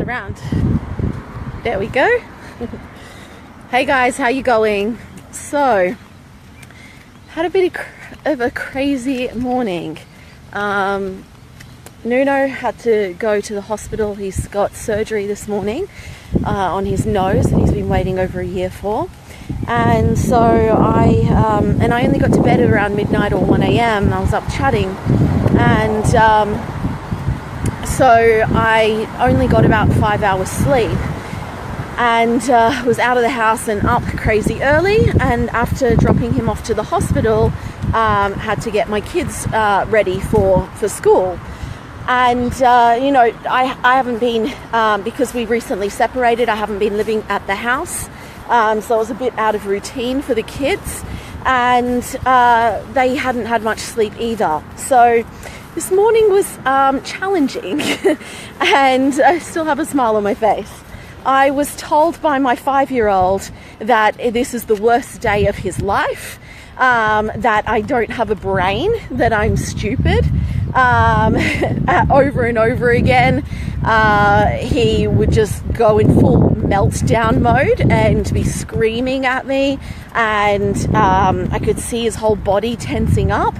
around. There we go. Hey guys, how you going? So, had a bit of a crazy morning. Nuno had to go to the hospital. He's got surgery this morning on his nose that he's been waiting over a year for. And so I only got to bed around midnight or 1 a.m. I was up chatting, and so I only got about 5 hours sleep, and was out of the house and up crazy early. And after dropping him off to the hospital, had to get my kids ready for school. And I haven't been, because we recently separated, I haven't been living at the house, so I was a bit out of routine for the kids, and they hadn't had much sleep either. So this morning was challenging, and I still have a smile on my face. I was told by my 5-year-old that this is the worst day of his life, that I don't have a brain, that I'm stupid. Over and over again, he would just go in full meltdown mode and be screaming at me, and I could see his whole body tensing up.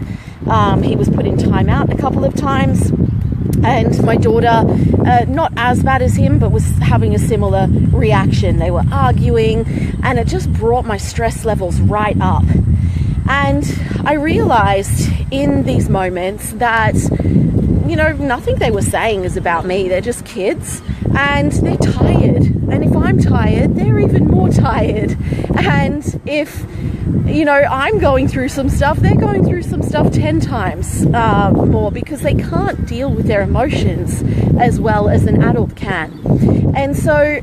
He was put in timeout a couple of times, and my daughter, not as bad as him, but was having a similar reaction. They were arguing, and it just brought my stress levels right up. And I realized in these moments that, nothing they were saying is about me. They're just kids, and they're tired. And if I'm tired, they're even more tired. And if, I'm going through some stuff, they're going through some stuff 10 times more, because they can't deal with their emotions as well as an adult can. And so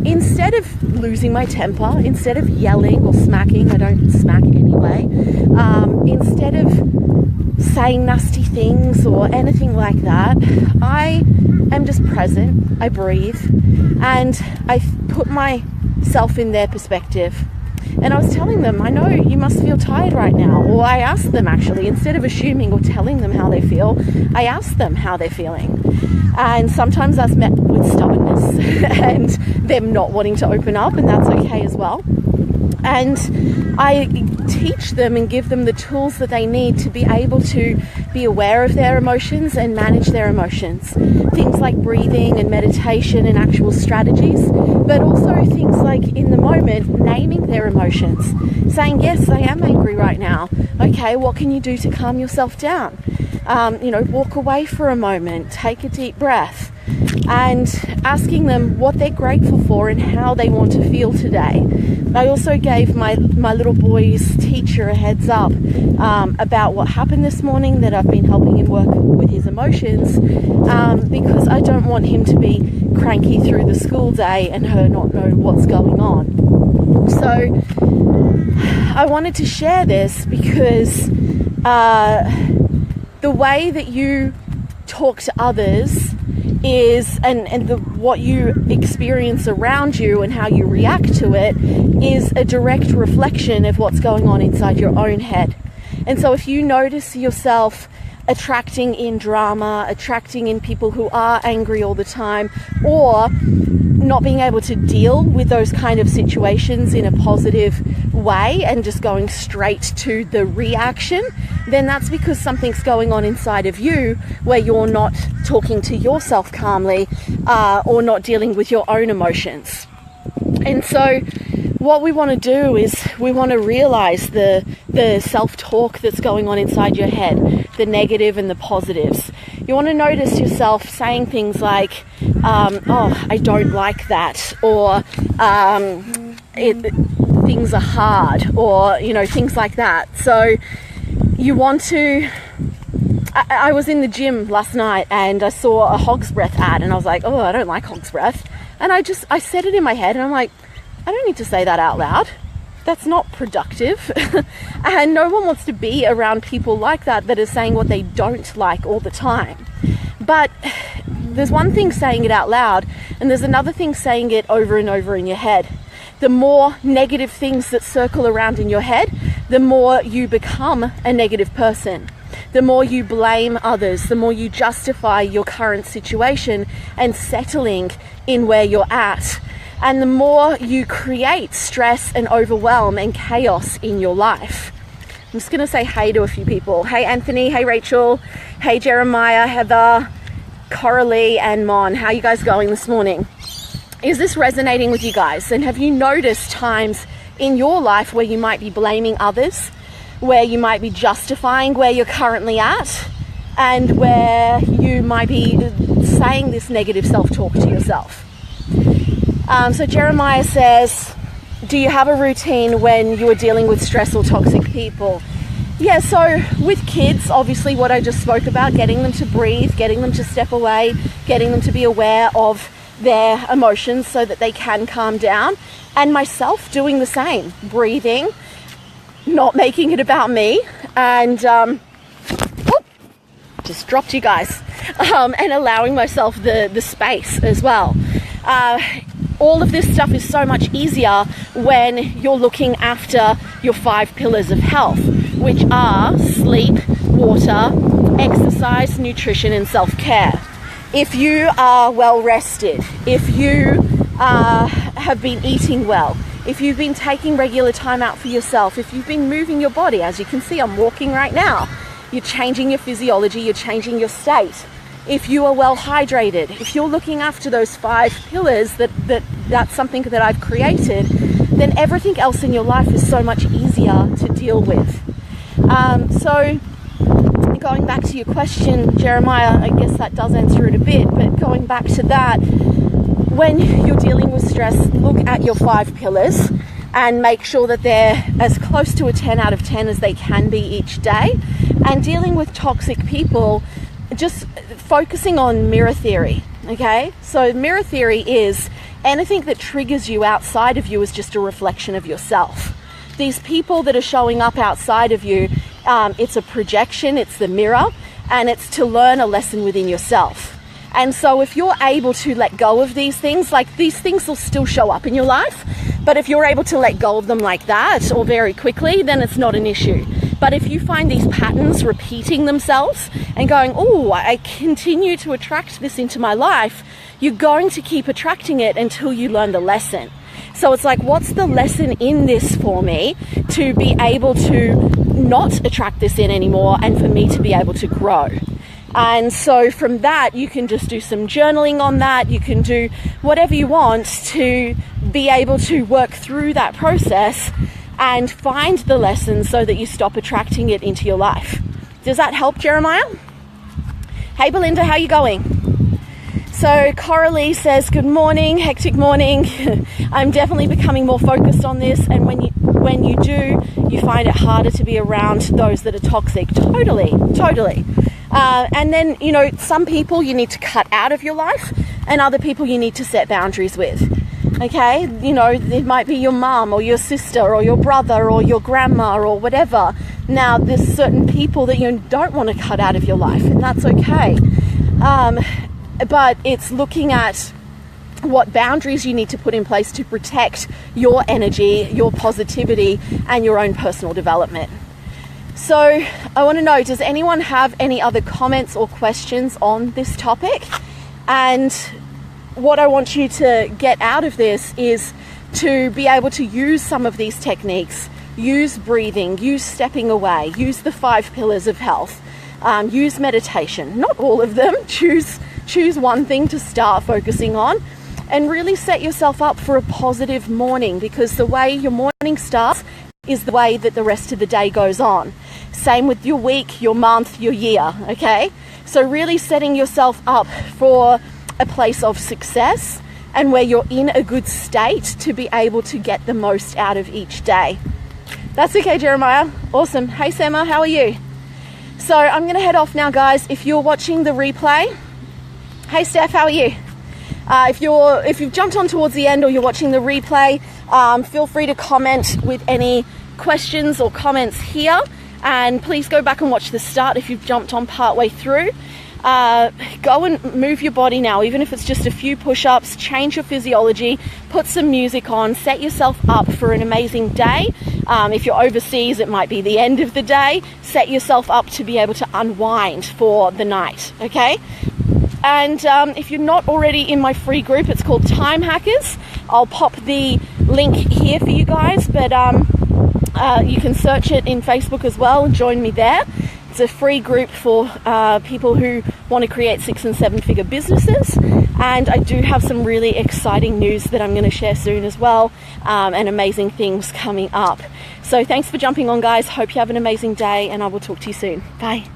instead of losing my temper, instead of yelling or smacking, I don't smack anyway, instead of saying nasty things or anything like that, I am just present. I breathe, and I put myself in their perspective. And I was telling them, I know you must feel tired right now. Or I asked them, actually, instead of assuming or telling them how they feel, I asked them how they're feeling. And sometimes that's met with stubbornness and them not wanting to open up, and that's okay as well. And I teach them and give them the tools that they need to be able to be aware of their emotions and manage their emotions. Things like breathing and meditation and actual strategies, but also things like, in the moment, naming their emotions. Saying, yes, I am angry right now. Okay, what can you do to calm yourself down? Walk away for a moment, take a deep breath, and asking them what they're grateful for and how they want to feel today. I also gave my little boy's teacher a heads up about what happened this morning, that I've been helping him work with his emotions, because I don't want him to be cranky through the school day and her not know what's going on. So I wanted to share this because the way that you talk to others is, and what you experience around you and how you react to it, is a direct reflection of what's going on inside your own head. And so if you notice yourself attracting in drama, attracting in people who are angry all the time, or not being able to deal with those kind of situations in a positive way and just going straight to the reaction, then that's because something's going on inside of you where you're not talking to yourself calmly, or not dealing with your own emotions. And so what we want to do is we want to realize the self-talk that's going on inside your head, the negative and the positives. You want to notice yourself saying things like, I don't like that, or things are hard, or, things like that. So you want to... I was in the gym last night and I saw a Hog's Breath ad, and I was like, I don't like Hog's Breath. And I said it in my head, and I'm like, I don't need to say that out loud. That's not productive. And no one wants to be around people like that are saying what they don't like all the time. But there's one thing saying it out loud, and there's another thing saying it over and over in your head. The more negative things that circle around in your head, the more you become a negative person. the more you blame others, the more you justify your current situation and settling in where you're at, and the more you create stress and overwhelm and chaos in your life. I'm just going to say hey to a few people. Hey Anthony, hey Rachel, hey Jeremiah, Heather, Coralie and Mon. How are you guys going this morning? Is this resonating with you guys? And have you noticed times in your life where you might be blaming others, where you might be justifying where you're currently at, and where you might be saying this negative self-talk to yourself? So Jeremiah says, do you have a routine when you are dealing with stress or toxic people? Yeah, so with kids, obviously what I just spoke about, getting them to breathe, getting them to step away, getting them to be aware of their emotions so that they can calm down, and myself doing the same, breathing, not making it about me, and just dropped you guys, and allowing myself the space as well. All of this stuff is so much easier when you're looking after your 5 pillars of health, which are sleep, water, exercise, nutrition, and self-care. If you are well rested, if you have been eating well, if you've been taking regular time out for yourself, if you've been moving your body, as you can see, I'm walking right now, you're changing your physiology, you're changing your state. If you are well hydrated, if you're looking after those 5 pillars, that's something that I've created, then everything else in your life is so much easier to deal with. So going back to your question, Jeremiah, I guess that does answer it a bit, but going back to that, when you're dealing with stress, look at your 5 pillars and make sure that they're as close to a 10 out of 10 as they can be each day. And dealing with toxic people, just focusing on mirror theory, okay? So mirror theory is anything that triggers you outside of you is just a reflection of yourself. These people that are showing up outside of you, it's a projection, it's the mirror, and it's to learn a lesson within yourself. And so if you're able to let go of these things, like these things will still show up in your life, but if you're able to let go of them like that or very quickly, then it's not an issue. But if you find these patterns repeating themselves and going, oh, I continue to attract this into my life, you're going to keep attracting it until you learn the lesson. So it's like, what's the lesson in this for me to be able to not attract this in anymore and for me to be able to grow? And so from that, you can just do some journaling on that. You can do whatever you want to be able to work through that process and find the lesson so that you stop attracting it into your life. Does that help, Jeremiah? Hey, Belinda, how are you going? So Coralie says, good morning, hectic morning. I'm definitely becoming more focused on this, and when you do, you find it harder to be around those that are toxic. Totally. And then, you know, some people you need to cut out of your life, and other people you need to set boundaries with. Okay, you know, it might be your mum or your sister or your brother or your grandma or whatever. Now, there's certain people that you don't want to cut out of your life, and that's okay. But it's looking at what boundaries you need to put in place to protect your energy, your positivity, and your own personal development. So I want to know, does anyone have any other comments or questions on this topic? And what I want you to get out of this is to be able to use some of these techniques, use breathing, use stepping away, use the 5 pillars of health, use meditation, not all of them, choose one thing to start focusing on, and really set yourself up for a positive morning, because the way your morning starts is the way that the rest of the day goes on. Same with your week, your month, your year, okay? So really setting yourself up for a place of success and where you're in a good state to be able to get the most out of each day. That's okay, Jeremiah. Awesome. Hey, Sema, how are you? So I'm going to head off now, guys. If you're watching the replay, hey, Steph, how are you? If you've jumped on towards the end or you're watching the replay, feel free to comment with any questions or comments here, and please go back and watch the start if you've jumped on partway through. Go and move your body now, even if it's just a few push-ups, change your physiology, put some music on, set yourself up for an amazing day, If you're overseas, it might be the end of the day. Set yourself up to be able to unwind for the night, okay? And if you're not already in my free group, it's called Time Hackers. I'll pop the link here for you guys, but you can search it in Facebook as well and join me there. It's a free group for people who want to create 6- and 7-figure businesses. And I do have some really exciting news that I'm going to share soon as well, and amazing things coming up. So thanks for jumping on, guys. Hope you have an amazing day, and I will talk to you soon. Bye.